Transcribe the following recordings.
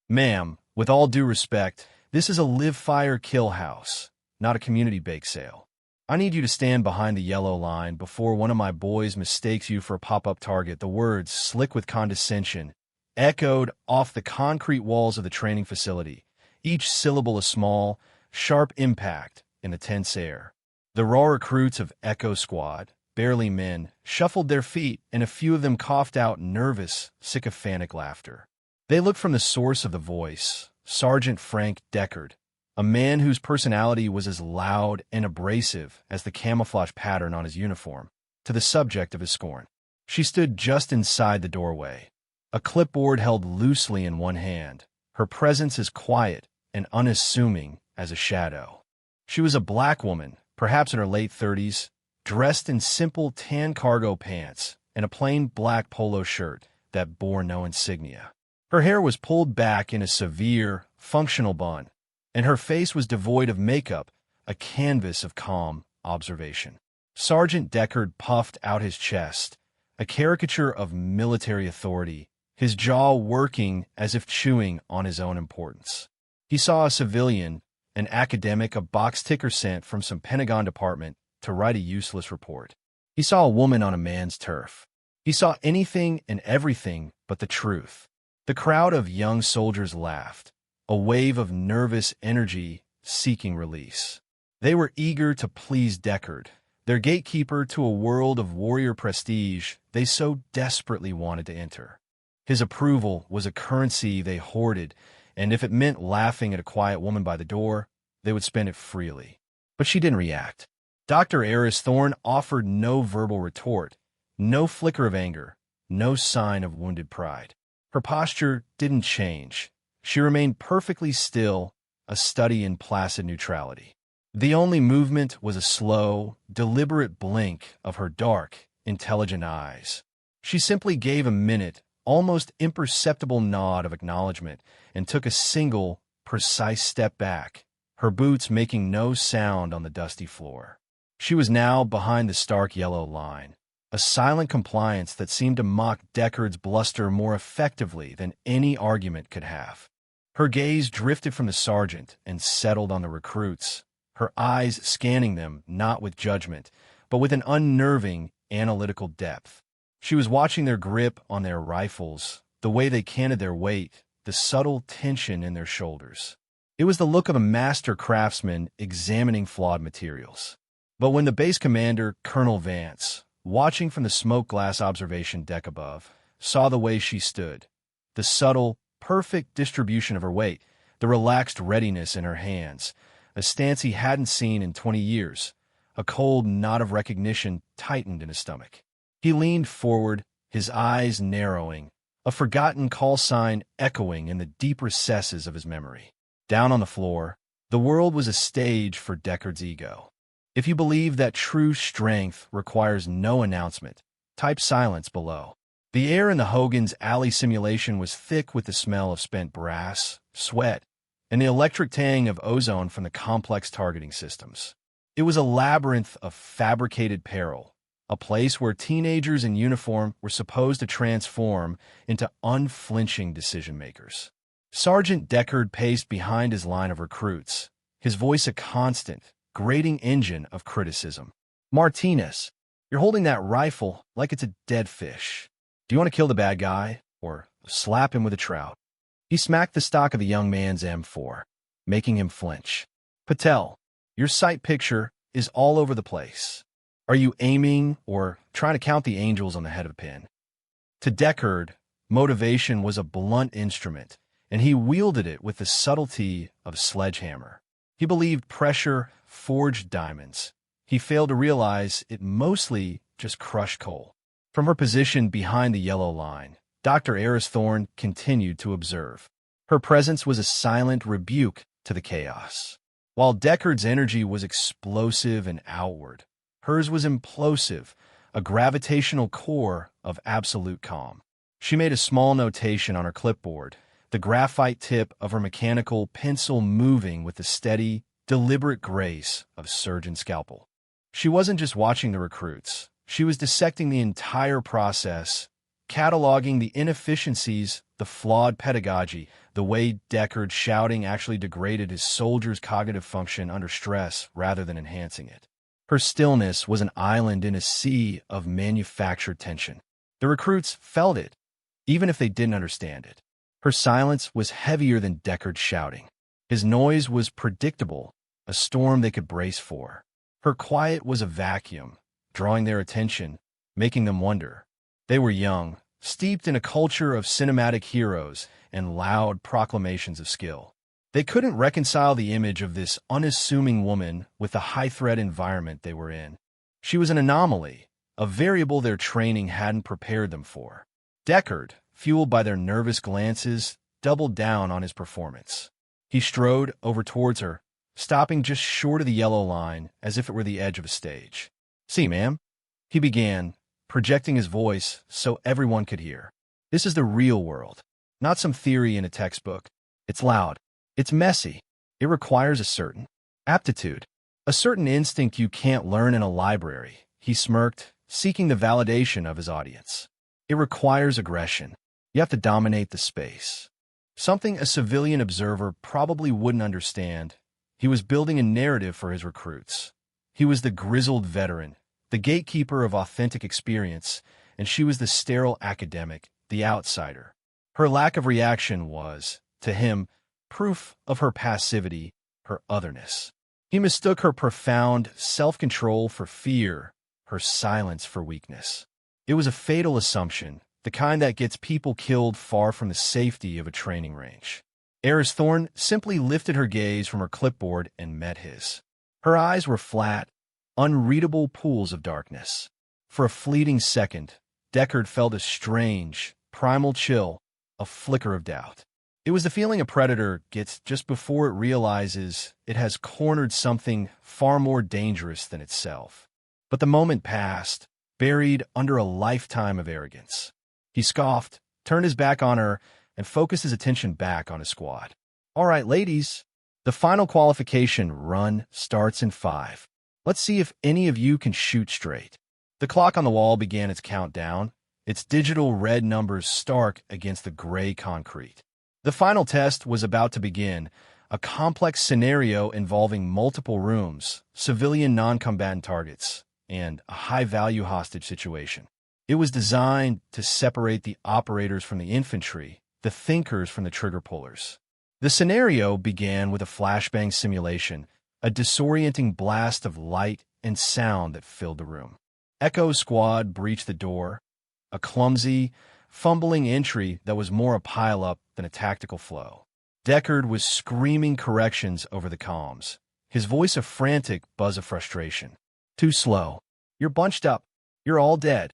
Ma'am, with all due respect, this is a live fire kill house, not a community bake sale. I need you to stand behind the yellow line before one of my boys mistakes you for a pop-up target. The words, slick with condescension, echoed off the concrete walls of the training facility, each syllable a small, sharp impact in the tense air. The raw recruits of Echo Squad, barely men, shuffled their feet, and a few of them coughed out nervous, sycophantic laughter. They looked from the source of the voice, Sergeant Frank Deckard, a man whose personality was as loud and abrasive as the camouflage pattern on his uniform, to the subject of his scorn. She stood just inside the doorway, a clipboard held loosely in one hand, her presence as quiet and unassuming as a shadow. She was a black woman, perhaps in her late 30s, dressed in simple tan cargo pants and a plain black polo shirt that bore no insignia. Her hair was pulled back in a severe, functional bun, and her face was devoid of makeup, a canvas of calm observation. Sergeant Deckard puffed out his chest, a caricature of military authority, his jaw working as if chewing on his own importance. He saw a civilian, an academic, a box ticker sent from some Pentagon department to write a useless report. He saw a woman on a man's turf. He saw anything and everything but the truth. The crowd of young soldiers laughed, a wave of nervous energy seeking release. They were eager to please Deckard, their gatekeeper to a world of warrior prestige they so desperately wanted to enter. His approval was a currency they hoarded, and if it meant laughing at a quiet woman by the door, they would spend it freely. But she didn't react. Dr. Eris Thorne offered no verbal retort, no flicker of anger, no sign of wounded pride. Her posture didn't change. She remained perfectly still, a study in placid neutrality. The only movement was a slow, deliberate blink of her dark, intelligent eyes. She simply gave a minute, almost imperceptible nod of acknowledgement and took a single, precise step back, her boots making no sound on the dusty floor. She was now behind the stark yellow line, a silent compliance that seemed to mock Deckard's bluster more effectively than any argument could have. Her gaze drifted from the sergeant and settled on the recruits, her eyes scanning them not with judgment, but with an unnerving, analytical depth. She was watching their grip on their rifles, the way they canted their weight, the subtle tension in their shoulders. It was the look of a master craftsman examining flawed materials. But when the base commander, Colonel Vance, watching from the smoke glass observation deck above, saw the way she stood, the subtle, perfect distribution of her weight, the relaxed readiness in her hands, a stance he hadn't seen in 20 years, a cold knot of recognition tightened in his stomach. He leaned forward, his eyes narrowing, a forgotten call sign echoing in the deep recesses of his memory. Down on the floor, the world was a stage for Deckard's ego. If you believe that true strength requires no announcement, type silence below. The air in the Hogan's Alley simulation was thick with the smell of spent brass, sweat, and the electric tang of ozone from the complex targeting systems. It was a labyrinth of fabricated peril, a place where teenagers in uniform were supposed to transform into unflinching decision-makers. Sergeant Deckard paced behind his line of recruits, his voice a constant, grating engine of criticism. Martinez, you're holding that rifle like it's a dead fish. Do you want to kill the bad guy, or slap him with a trout? He smacked the stock of the young man's M4, making him flinch. Patel, your sight picture is all over the place. Are you aiming or trying to count the angels on the head of a pin? To Deckard, motivation was a blunt instrument, and he wielded it with the subtlety of a sledgehammer. He believed pressure forged diamonds. He failed to realize it mostly just crushed coal. From her position behind the yellow line, Dr. Eris Thorne continued to observe. Her presence was a silent rebuke to the chaos. While Deckard's energy was explosive and outward, hers was implosive, a gravitational core of absolute calm. She made a small notation on her clipboard, the graphite tip of her mechanical pencil moving with the steady, deliberate grace of a surgeon's scalpel. She wasn't just watching the recruits. She was dissecting the entire process, cataloging the inefficiencies, the flawed pedagogy, the way Deckard's shouting actually degraded his soldiers' cognitive function under stress rather than enhancing it. Her stillness was an island in a sea of manufactured tension. The recruits felt it, even if they didn't understand it. Her silence was heavier than Deckard's shouting. His noise was predictable, a storm they could brace for. Her quiet was a vacuum, drawing their attention, making them wonder. They were young, steeped in a culture of cinematic heroes and loud proclamations of skill. They couldn't reconcile the image of this unassuming woman with the high-threat environment they were in. She was an anomaly, a variable their training hadn't prepared them for. Deckard, fueled by their nervous glances, doubled down on his performance. He strode over towards her, stopping just short of the yellow line as if it were the edge of a stage. "See, ma'am," he began, projecting his voice so everyone could hear. "This is the real world, not some theory in a textbook. It's loud. It's messy. It requires a certain aptitude, a certain instinct you can't learn in a library." He smirked, seeking the validation of his audience. "It requires aggression. You have to dominate the space." Something a civilian observer probably wouldn't understand. He was building a narrative for his recruits. He was the grizzled veteran, the gatekeeper of authentic experience, and she was the sterile academic, the outsider. Her lack of reaction was, to him, proof of her passivity, her otherness. He mistook her profound self-control for fear, her silence for weakness. It was a fatal assumption, the kind that gets people killed far from the safety of a training range. Eris Thorne simply lifted her gaze from her clipboard and met his. Her eyes were flat, unreadable pools of darkness. For a fleeting second, Deckard felt a strange, primal chill, a flicker of doubt. It was the feeling a predator gets just before it realizes it has cornered something far more dangerous than itself. But the moment passed, buried under a lifetime of arrogance. He scoffed, turned his back on her, and focused his attention back on his squad. "All right, ladies, the final qualification run starts in 5. Let's see if any of you can shoot straight." The clock on the wall began its countdown, its digital red numbers stark against the gray concrete. The final test was about to begin, a complex scenario involving multiple rooms, civilian non-combatant targets, and a high-value hostage situation. It was designed to separate the operators from the infantry, the thinkers from the trigger pullers. The scenario began with a flashbang simulation, a disorienting blast of light and sound that filled the room. Echo's squad breached the door, a clumsy, fumbling entry that was more a pile-up than a tactical flow. Deckard was screaming corrections over the comms, his voice a frantic buzz of frustration. "Too slow. You're bunched up. You're all dead."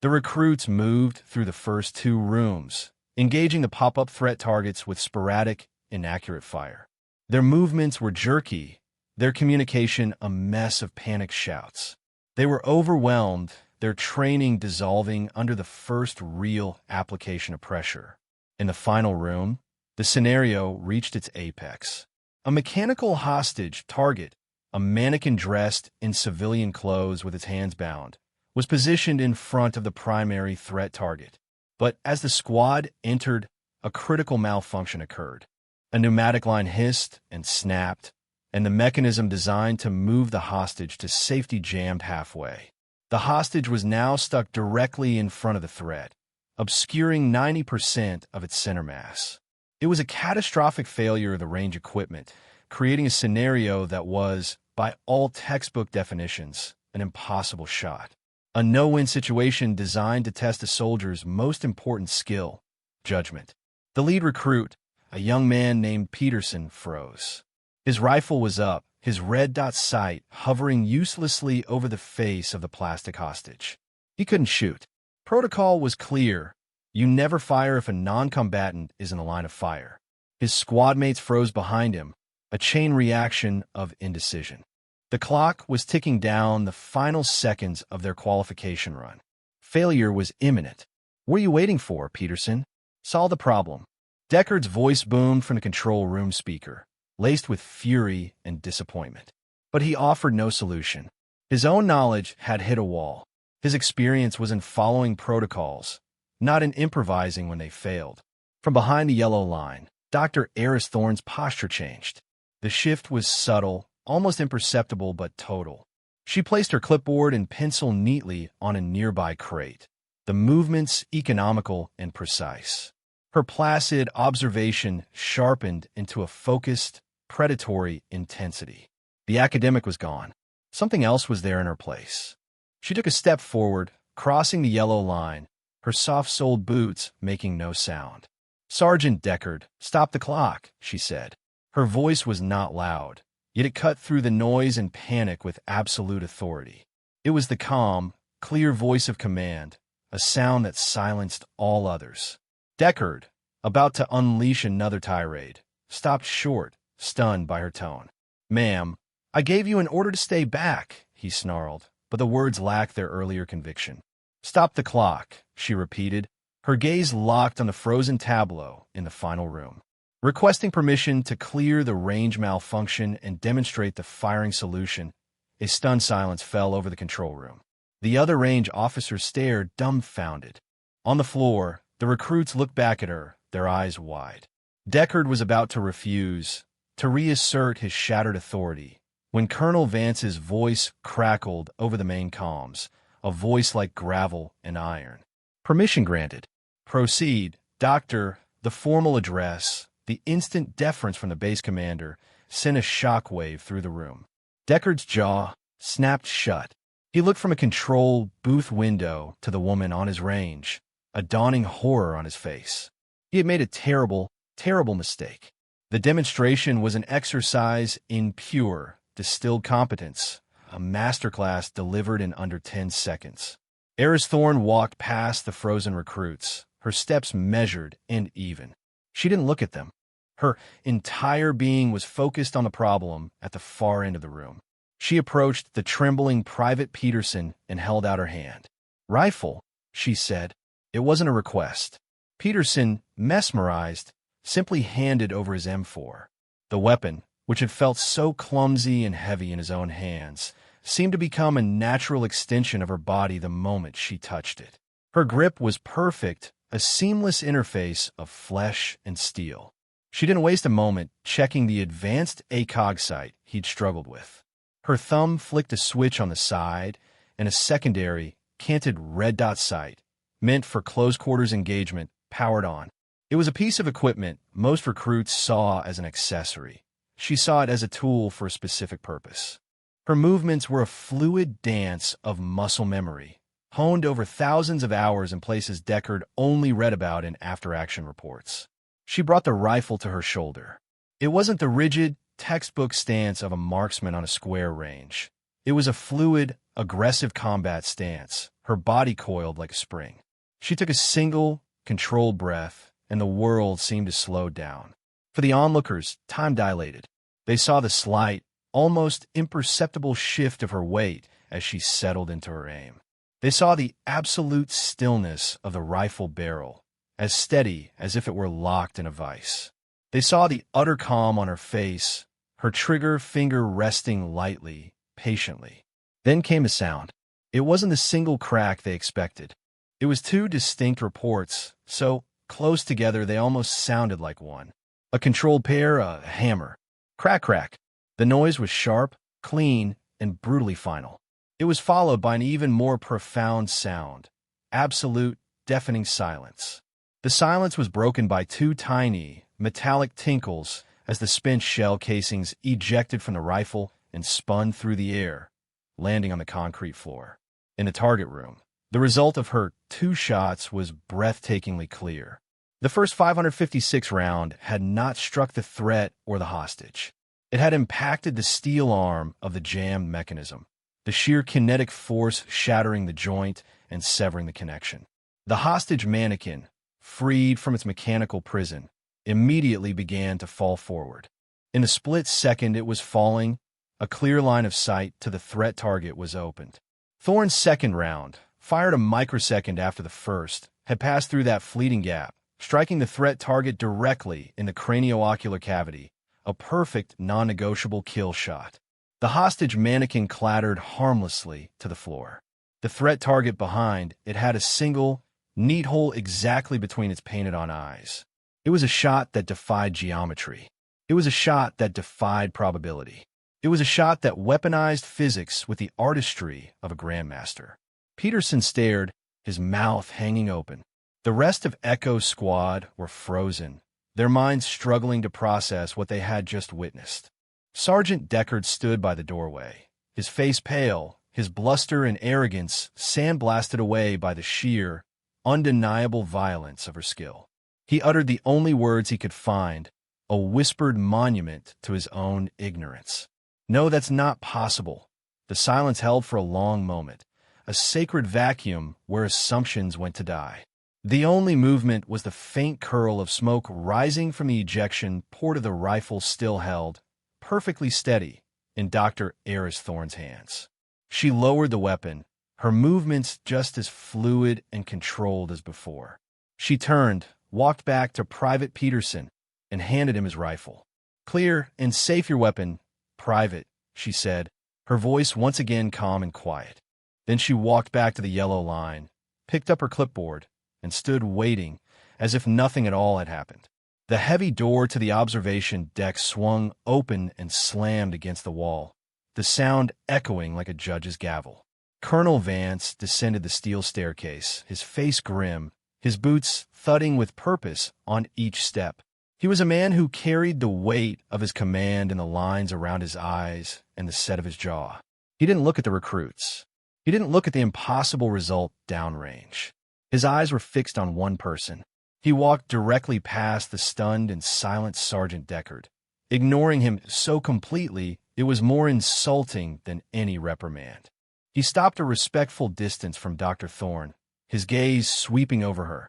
The recruits moved through the first 2 rooms, engaging the pop-up threat targets with sporadic, inaccurate fire. Their movements were jerky, their communication a mess of panicked shouts. They were overwhelmed, their training dissolving under the first real application of pressure. In the final room, the scenario reached its apex. A mechanical hostage target, a mannequin dressed in civilian clothes with its hands bound, was positioned in front of the primary threat target. But as the squad entered, a critical malfunction occurred. A pneumatic line hissed and snapped, and the mechanism designed to move the hostage to safety jammed halfway. The hostage was now stuck directly in front of the threat, obscuring 90% of its center mass. It was a catastrophic failure of the range equipment, creating a scenario that was, by all textbook definitions, an impossible shot. A no-win situation designed to test a soldier's most important skill, judgment. The lead recruit, a young man named Peterson, froze. His rifle was up, his red dot sight hovering uselessly over the face of the plastic hostage. He couldn't shoot. Protocol was clear. You never fire if a non-combatant is in the line of fire. His squad mates froze behind him, a chain reaction of indecision. The clock was ticking down the final seconds of their qualification run. Failure was imminent. "What are you waiting for, Peterson? Solve the problem." Deckard's voice boomed from the control room speaker, laced with fury and disappointment. But he offered no solution. His own knowledge had hit a wall. His experience was in following protocols, not in improvising when they failed. From behind the yellow line, Dr. Eris Thorne's posture changed. The shift was subtle, almost imperceptible but total. She placed her clipboard and pencil neatly on a nearby crate, the movements economical and precise. Her placid observation sharpened into a focused, predatory intensity. The academic was gone. Something else was there in her place. She took a step forward, crossing the yellow line, her soft-soled boots making no sound. "Sergeant Deckard, stop the clock," she said. Her voice was not loud, yet it cut through the noise and panic with absolute authority. It was the calm, clear voice of command, a sound that silenced all others. Deckard, about to unleash another tirade, stopped short, stunned by her tone. "Ma'am, I gave you an order to stay back," he snarled, but the words lacked their earlier conviction. "Stop the clock," she repeated, her gaze locked on the frozen tableau in the final room. Requesting permission to clear the range malfunction and demonstrate the firing solution, a stunned silence fell over the control room. The other range officers stared dumbfounded. On the floor, the recruits looked back at her, their eyes wide. Deckard was about to refuse, to reassert his shattered authority, when Colonel Vance's voice crackled over the main comms, a voice like gravel and iron. "Permission granted. Proceed, Doctor." The formal address, the instant deference from the base commander, sent a shockwave through the room. Deckard's jaw snapped shut. He looked from a control booth window to the woman on his range, a dawning horror on his face. He had made a terrible, terrible mistake. The demonstration was an exercise in pure, distilled competence, a masterclass delivered in under 10 seconds. Eris Thorne walked past the frozen recruits, her steps measured and even. She didn't look at them. Her entire being was focused on the problem at the far end of the room. She approached the trembling Private Peterson and held out her hand. "Rifle," she said. It wasn't a request. Peterson, mesmerized, simply handed over his M4. The weapon, which had felt so clumsy and heavy in his own hands, seemed to become a natural extension of her body the moment she touched it. Her grip was perfect, a seamless interface of flesh and steel. She didn't waste a moment checking the advanced ACOG sight he'd struggled with. Her thumb flicked a switch on the side, and a secondary, canted red dot sight, meant for close-quarters engagement, powered on. It was a piece of equipment most recruits saw as an accessory. She saw it as a tool for a specific purpose. Her movements were a fluid dance of muscle memory, honed over thousands of hours in places Deckard only read about in after-action reports. She brought the rifle to her shoulder. It wasn't the rigid, textbook stance of a marksman on a square range. It was a fluid, aggressive combat stance, her body coiled like a spring. She took a single, controlled breath, and the world seemed to slow down. For the onlookers, time dilated. They saw the slight, almost imperceptible shift of her weight as she settled into her aim. They saw the absolute stillness of the rifle barrel, as steady as if it were locked in a vise. They saw the utter calm on her face, her trigger finger resting lightly, patiently. Then came a sound. It wasn't the single crack they expected. It was two distinct reports, so close together they almost sounded like one. A controlled pair, a hammer. Crack, crack. The noise was sharp, clean, and brutally final. It was followed by an even more profound sound. Absolute, deafening silence. The silence was broken by two tiny, metallic tinkles as the spent shell casings ejected from the rifle and spun through the air, landing on the concrete floor. In the target room, the result of her two shots was breathtakingly clear. The first 556 round had not struck the threat or the hostage. It had impacted the steel arm of the jammed mechanism, the sheer kinetic force shattering the joint and severing the connection. The hostage mannequin, freed from its mechanical prison, immediately began to fall forward. In a split second it was falling, a clear line of sight to the threat target was opened. Thorne's second round, fired a microsecond after the first, had passed through that fleeting gap, striking the threat target directly in the cranioocular cavity, a perfect, non-negotiable kill shot. The hostage mannequin clattered harmlessly to the floor. The threat target behind it had a single, neat hole exactly between its painted-on eyes. It was a shot that defied geometry. It was a shot that defied probability. It was a shot that weaponized physics with the artistry of a grandmaster. Peterson stared, his mouth hanging open. The rest of Echo's squad were frozen, their minds struggling to process what they had just witnessed. Sergeant Deckard stood by the doorway, his face pale, his bluster and arrogance sandblasted away by the sheer, undeniable violence of her skill. He uttered the only words he could find, a whispered monument to his own ignorance. "No, that's not possible." The silence held for a long moment, a sacred vacuum where assumptions went to die. The only movement was the faint curl of smoke rising from the ejection port of the rifle still held, perfectly steady, in Dr. Eris Thorne's hands. She lowered the weapon, her movements just as fluid and controlled as before. She turned, walked back to Private Peterson, and handed him his rifle. "Clear and safe your weapon, Private," she said, her voice once again calm and quiet. Then she walked back to the yellow line, picked up her clipboard, and stood waiting, as if nothing at all had happened. The heavy door to the observation deck swung open and slammed against the wall, the sound echoing like a judge's gavel. Colonel Vance descended the steel staircase, his face grim, his boots thudding with purpose on each step. He was a man who carried the weight of his command in the lines around his eyes and the set of his jaw. He didn't look at the recruits. He didn't look at the impossible result downrange. His eyes were fixed on one person. He walked directly past the stunned and silent Sergeant Deckard, ignoring him so completely it was more insulting than any reprimand. He stopped a respectful distance from Dr. Thorne, his gaze sweeping over her,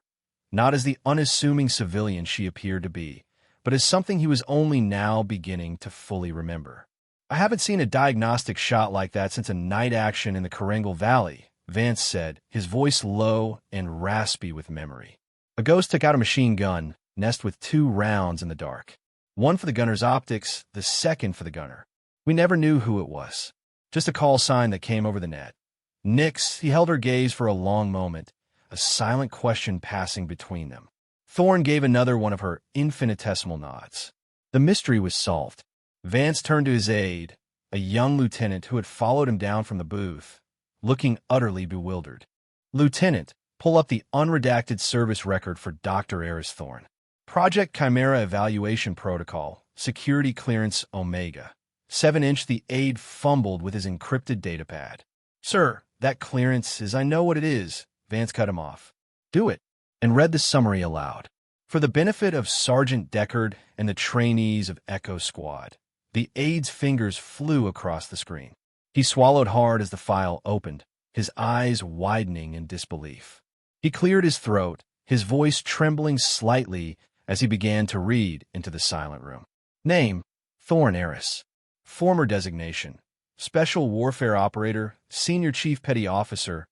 not as the unassuming civilian she appeared to be, but as something he was only now beginning to fully remember. "I haven't seen a diagnostic shot like that since a night action in the Karengal Valley," Vance said, his voice low and raspy with memory. "A ghost took out a machine gun, nest with 2 rounds in the dark. One for the gunner's optics, the second for the gunner. We never knew who it was. Just a call sign that came over the net." Nix, he held her gaze for a long moment, a silent question passing between them. Thorne gave another one of her infinitesimal nods. The mystery was solved. Vance turned to his aide, a young lieutenant who had followed him down from the booth, looking utterly bewildered. "Lieutenant, pull up the unredacted service record for Dr. Eris Thorne. Project Chimera Evaluation Protocol, Security Clearance Omega." 7-inch the aide fumbled with his encrypted datapad. "Sir, that clearance is I know what it is," Vance cut him off. "Do it," and read the summary aloud. For the benefit of Sergeant Deckard and the trainees of Echo Squad, the aide's fingers flew across the screen. He swallowed hard as the file opened, his eyes widening in disbelief. He cleared his throat, his voice trembling slightly as he began to read into the silent room. Name, Thorne Eris. Former designation, Special Warfare Operator, Senior Chief Petty Officer.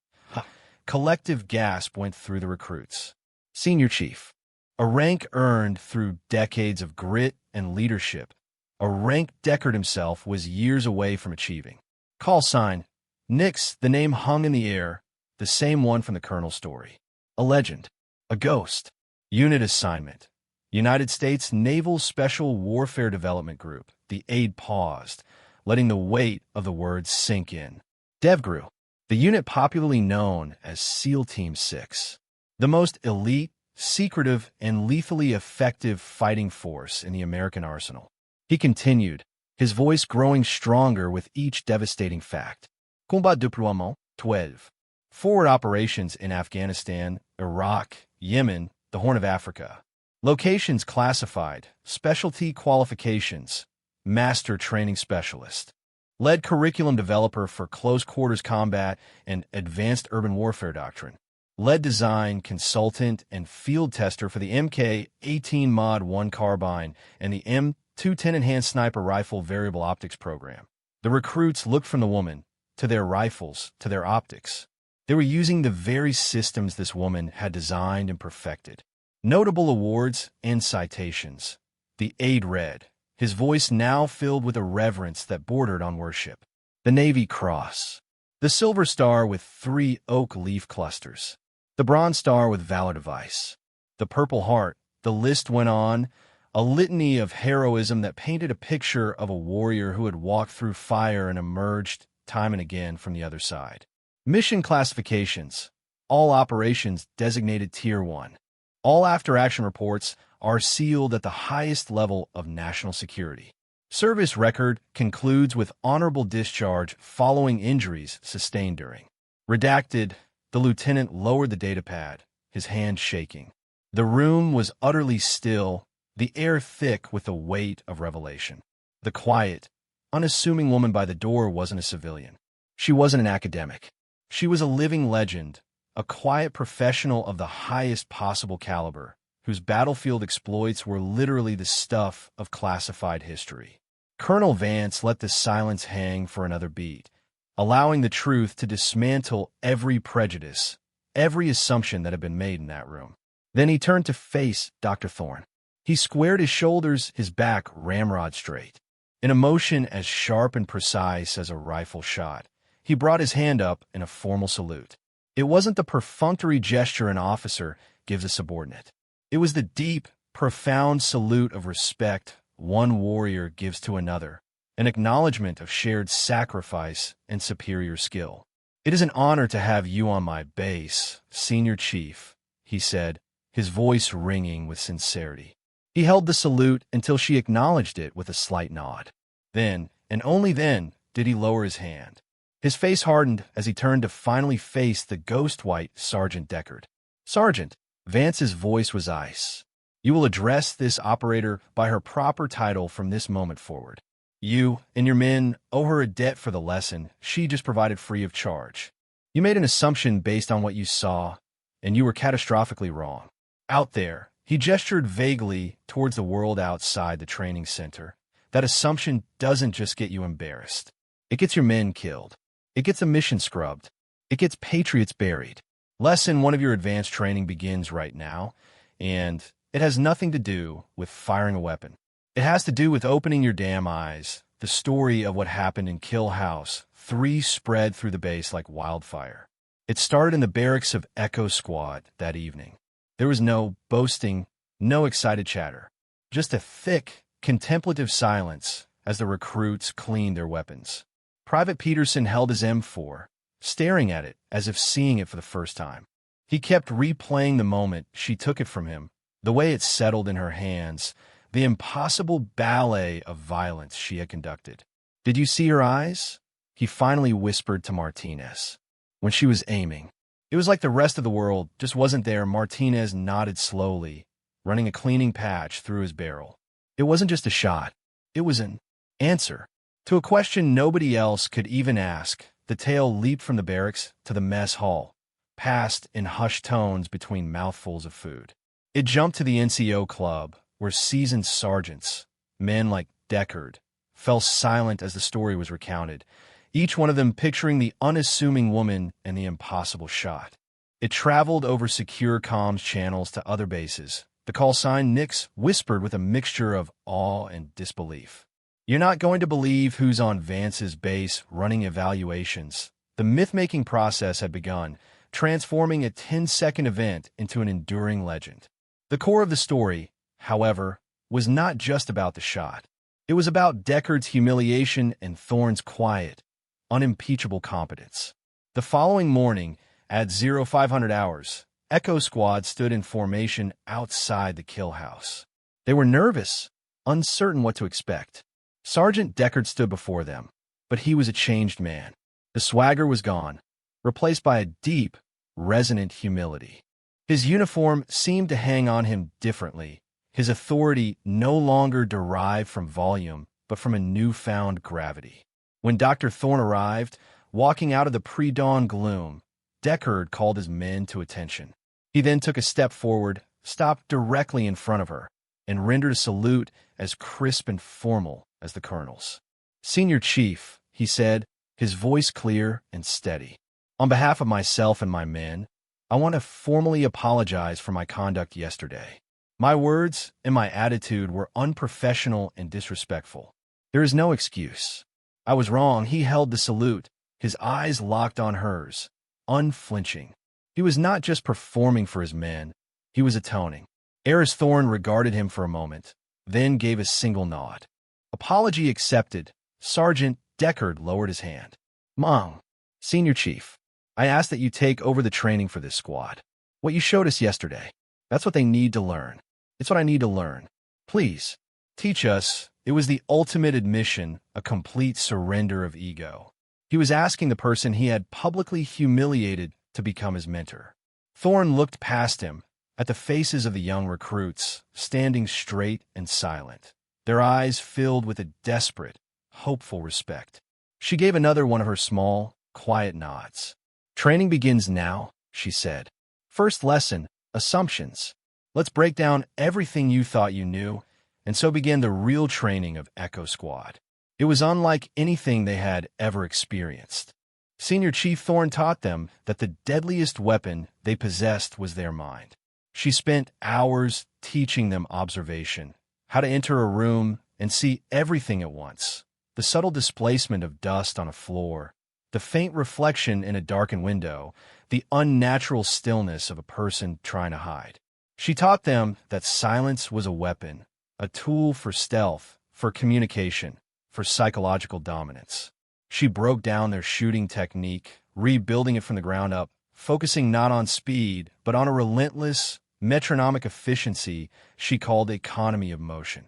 Collective gasp went through the recruits. Senior Chief. A rank earned through decades of grit and leadership. A rank Deckard himself was years away from achieving. Call sign, Nix, the name hung in the air, the same one from the Colonel's story. A legend. A ghost. Unit assignment. United States Naval Special Warfare Development Group. The aide paused, letting the weight of the words sink in. DevGru. The unit popularly known as SEAL Team 6. The most elite, secretive, and lethally effective fighting force in the American arsenal. He continued, his voice growing stronger with each devastating fact. Combat deploiement 12. Forward operations in Afghanistan, Iraq, Yemen, the Horn of Africa. Locations classified, specialty qualifications, master training specialist. Led curriculum developer for close quarters combat and advanced urban warfare doctrine. Lead design consultant and field tester for the MK-18 Mod 1 carbine and the M210 Enhanced Sniper Rifle Variable Optics program. The recruits looked from the woman, to their rifles, to their optics. They were using the very systems this woman had designed and perfected. Notable awards and citations. The aide read, his voice now filled with a reverence that bordered on worship. The Navy Cross. The Silver Star with 3 oak leaf clusters. The Bronze Star with Valor Device. The Purple Heart. The list went on, a litany of heroism that painted a picture of a warrior who had walked through fire and emerged time and again from the other side. Mission classifications. All operations designated Tier 1. All after-action reports are sealed at the highest level of national security. Service record concludes with honorable discharge following injuries sustained during. Redacted, the lieutenant lowered the datapad, his hand shaking. The room was utterly still, the air thick with the weight of revelation. The quiet, unassuming woman by the door wasn't a civilian. She wasn't an academic. She was a living legend, a quiet professional of the highest possible caliber, whose battlefield exploits were literally the stuff of classified history. Colonel Vance let the silence hang for another beat, allowing the truth to dismantle every prejudice, every assumption that had been made in that room. Then he turned to face Dr. Thorne. He squared his shoulders, his back ramrod straight. In a motion as sharp and precise as a rifle shot, he brought his hand up in a formal salute. It wasn't the perfunctory gesture an officer gives a subordinate. It was the deep, profound salute of respect one warrior gives to another, an acknowledgement of shared sacrifice and superior skill. "It is an honor to have you on my base, Senior Chief," he said, his voice ringing with sincerity. He held the salute until she acknowledged it with a slight nod. Then, and only then, did he lower his hand. His face hardened as he turned to finally face the ghost-white Sergeant Deckard. "Sergeant," Vance's voice was ice. "You will address this operator by her proper title from this moment forward. You and your men owe her a debt for the lesson she just provided free of charge. You made an assumption based on what you saw, and you were catastrophically wrong. Out there," he gestured vaguely towards the world outside the training center, "that assumption doesn't just get you embarrassed. It gets your men killed. It gets a mission scrubbed. It gets patriots buried. Lesson 1 of your advanced training begins right now, and it has nothing to do with firing a weapon. It has to do with opening your damn eyes. The story of what happened in Kill House 3 spread through the base like wildfire. It started in the barracks of Echo Squad that evening. There was no boasting, no excited chatter, just a thick, contemplative silence as the recruits cleaned their weapons. Private Peterson held his M4, staring at it as if seeing it for the first time. He kept replaying the moment she took it from him, the way it settled in her hands, the impossible ballet of violence she had conducted. "Did you see her eyes?" he finally whispered to Martinez. "When she was aiming. It was like the rest of the world just wasn't there." Martinez nodded slowly, running a cleaning patch through his barrel. "It wasn't just a shot. It was an answer to a question nobody else could even ask." The tale leaped from the barracks to the mess hall, passed in hushed tones between mouthfuls of food. It jumped to the NCO club, where seasoned sergeants, men like Deckard, fell silent as the story was recounted, each one of them picturing the unassuming woman and the impossible shot. It traveled over secure comms channels to other bases. The call sign Nix whispered with a mixture of awe and disbelief. "You're not going to believe who's on Vance's base running evaluations." The myth-making process had begun, transforming a 10-second event into an enduring legend. The core of the story, however, was not just about the shot. It was about Deckard's humiliation and Thorne's quiet, unimpeachable competence. The following morning, at 0500 hours, Echo Squad stood in formation outside the kill house. They were nervous, uncertain what to expect. Sergeant Deckard stood before them, but he was a changed man. The swagger was gone, replaced by a deep, resonant humility. His uniform seemed to hang on him differently, his authority no longer derived from volume, but from a newfound gravity. When Dr. Thorne arrived, walking out of the pre-dawn gloom, Deckard called his men to attention. He then took a step forward, stopped directly in front of her, and rendered a salute as crisp and formal as the colonel's. "Senior Chief," he said, his voice clear and steady. "On behalf of myself and my men, I want to formally apologize for my conduct yesterday. My words and my attitude were unprofessional and disrespectful. There is no excuse. I was wrong." He held the salute, his eyes locked on hers, unflinching. He was not just performing for his men, he was atoning. Eris Thorne regarded him for a moment, then gave a single nod. Apology accepted. Sergeant Deckard lowered his hand. Mong, Senior Chief, I ask that you take over the training for this squad. What you showed us yesterday, that's what they need to learn. It's what I need to learn. Please, teach us. It was the ultimate admission, a complete surrender of ego. He was asking the person he had publicly humiliated to become his mentor. Thorne looked past him, at the faces of the young recruits, standing straight and silent, their eyes filled with a desperate, hopeful respect. She gave another one of her small, quiet nods. Training begins now, she said. First lesson, assumptions. Let's break down everything you thought you knew, and so began the real training of Echo Squad. It was unlike anything they had ever experienced. Senior Chief Thorne taught them that the deadliest weapon they possessed was their mind. She spent hours teaching them observation, how to enter a room and see everything at once, the subtle displacement of dust on a floor, the faint reflection in a darkened window, the unnatural stillness of a person trying to hide. She taught them that silence was a weapon, a tool for stealth, for communication, for psychological dominance. She broke down their shooting technique, rebuilding it from the ground up, focusing not on speed, but on a relentless, metronomic efficiency she called economy of motion.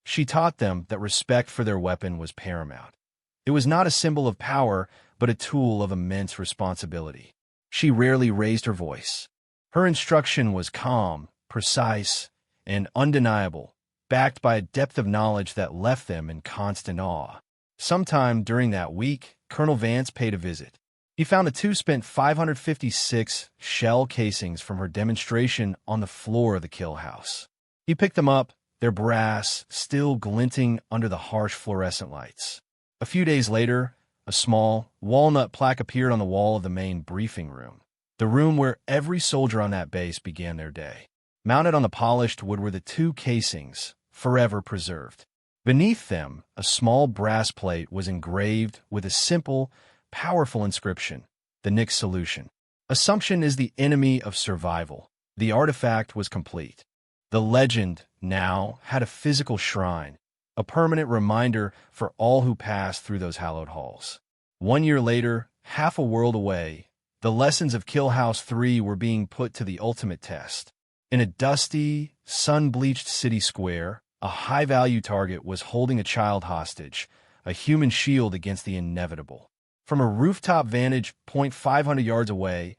She taught them that respect for their weapon was paramount. It was not a symbol of power, but a tool of immense responsibility. She rarely raised her voice. Her instruction was calm, precise, and undeniable, backed by a depth of knowledge that left them in constant awe. Sometime during that week, Colonel Vance paid a visit. He found the two spent 556 shell casings from her demonstration on the floor of the kill house. He picked them up, their brass still glinting under the harsh fluorescent lights. A few days later, a small, walnut plaque appeared on the wall of the main briefing room, the room where every soldier on that base began their day. Mounted on the polished wood were the two casings, forever preserved. Beneath them, a small brass plate was engraved with a simple, powerful inscription, the Nix solution. Assumption is the enemy of survival. The artifact was complete. The legend, now, had a physical shrine, a permanent reminder for all who passed through those hallowed halls. 1 year later, half a world away, the lessons of Kill House 3 were being put to the ultimate test. In a dusty, sun-bleached city square, a high-value target was holding a child hostage, a human shield against the inevitable. From a rooftop vantage point 500 yards away,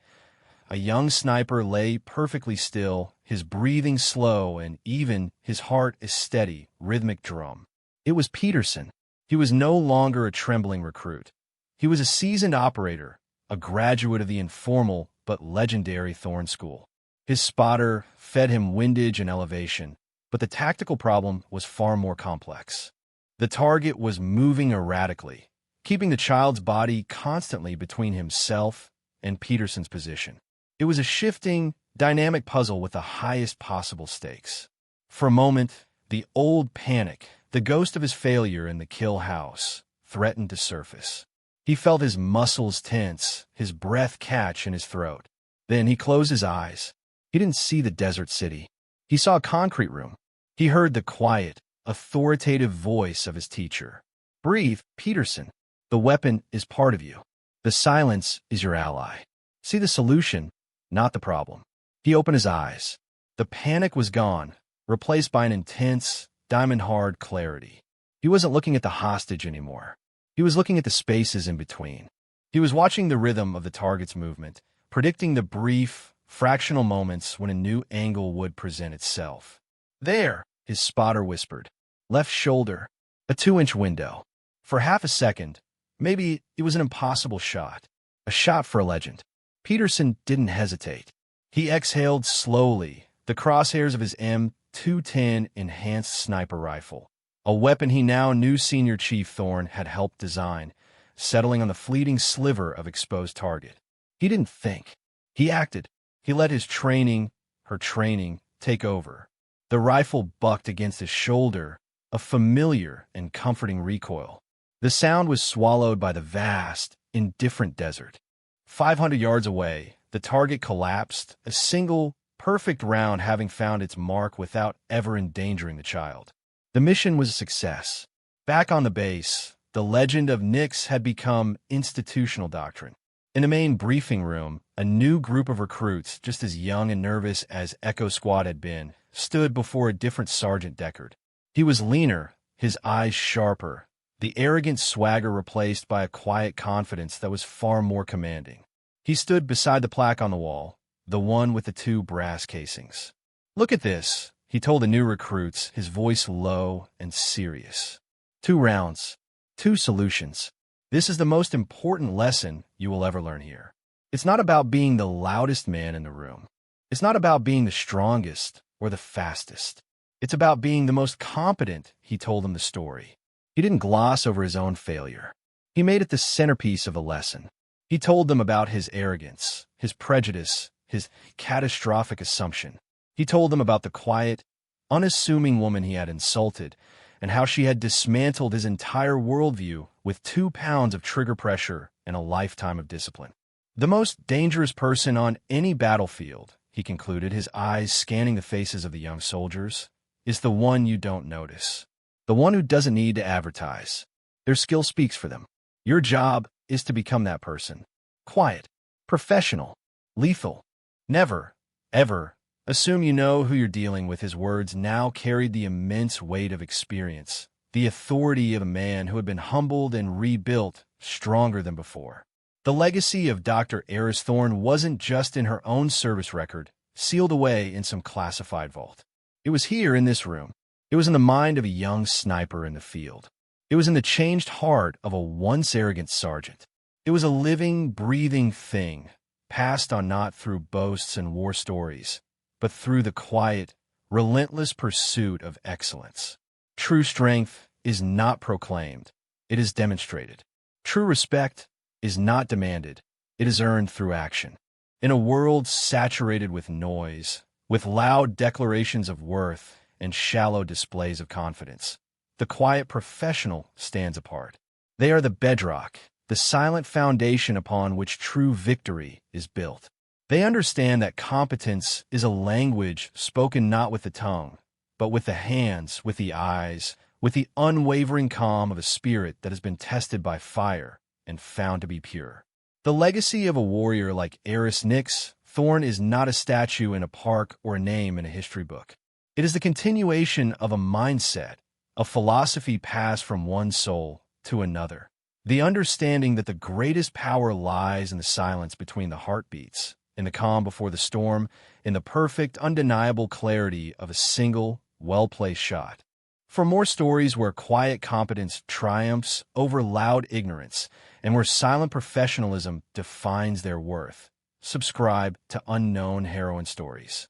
a young sniper lay perfectly still, his breathing slow and even, his heart a steady, rhythmic drum. It was Peterson. He was no longer a trembling recruit. He was a seasoned operator, a graduate of the informal but legendary Thorne School. His spotter fed him windage and elevation, but the tactical problem was far more complex. The target was moving erratically, keeping the child's body constantly between himself and Peterson's position. It was a shifting, dynamic puzzle with the highest possible stakes. For a moment, the old panic, the ghost of his failure in the kill house, threatened to surface. He felt his muscles tense, his breath catch in his throat. Then he closed his eyes. He didn't see the desert city. He saw a concrete room. He heard the quiet, authoritative voice of his teacher. Breathe, Peterson. The weapon is part of you. The silence is your ally. See the solution, not the problem. He opened his eyes. The panic was gone, replaced by an intense, diamond-hard clarity. He wasn't looking at the hostage anymore. He was looking at the spaces in between. He was watching the rhythm of the target's movement, predicting the brief, fractional moments when a new angle would present itself. There, his spotter whispered. Left shoulder, a 2-inch window. For half a second, maybe it was an impossible shot. A shot for a legend. Peterson didn't hesitate. He exhaled slowly, the crosshairs of his M210 enhanced sniper rifle, a weapon he now knew Senior Chief Thorne had helped design, settling on the fleeting sliver of exposed target. He didn't think. He acted. He let his training, her training, take over. The rifle bucked against his shoulder, a familiar and comforting recoil. The sound was swallowed by the vast, indifferent desert. 500 yards away, The target collapsed, a single, perfect round having found its mark without ever endangering the child. The mission was a success. Back on the base, the legend of Nyx had become institutional doctrine. In the main briefing room, a new group of recruits, just as young and nervous as Echo Squad had been, stood before a different Sergeant Deckard. He was leaner, his eyes sharper, the arrogant swagger replaced by a quiet confidence that was far more commanding. He stood beside the plaque on the wall, the one with the 2 brass casings. "Look at this," he told the new recruits, his voice low and serious. 2 rounds, 2 solutions. This is the most important lesson you will ever learn here. It's not about being the loudest man in the room. It's not about being the strongest or the fastest. It's about being the most competent, he told them the story. He didn't gloss over his own failure. He made it the centerpiece of the lesson. He told them about his arrogance, his prejudice, his catastrophic assumption. He told them about the quiet, unassuming woman he had insulted, and how she had dismantled his entire worldview with 2 pounds of trigger pressure and a lifetime of discipline. The most dangerous person on any battlefield, he concluded, his eyes scanning the faces of the young soldiers, is the one you don't notice. The one who doesn't need to advertise. Their skill speaks for them. Your job is to become that person. Quiet, professional, lethal. Never, ever assume you know who you're dealing with. His words now carried the immense weight of experience, the authority of a man who had been humbled and rebuilt stronger than before. The legacy of Dr. Eris Thorne wasn't just in her own service record, sealed away in some classified vault. It was here in this room. It was in the mind of a young sniper in the field. It was in the changed heart of a once arrogant sergeant. It was a living, breathing thing, passed on not through boasts and war stories, but through the quiet, relentless pursuit of excellence. True strength is not proclaimed, it is demonstrated. True respect is not demanded, it is earned through action. In a world saturated with noise, with loud declarations of worth and shallow displays of confidence, the quiet professional stands apart. They are the bedrock, the silent foundation upon which true victory is built. They understand that competence is a language spoken not with the tongue, but with the hands, with the eyes, with the unwavering calm of a spirit that has been tested by fire and found to be pure. The legacy of a warrior like Eris Nyx Thorne is not a statue in a park or a name in a history book. It is the continuation of a mindset, a philosophy passed from one soul to another. The understanding that the greatest power lies in the silence between the heartbeats, in the calm before the storm, in the perfect, undeniable clarity of a single, well-placed shot. For more stories where quiet competence triumphs over loud ignorance and where silent professionalism defines their worth, subscribe to Unknown Heroine Stories.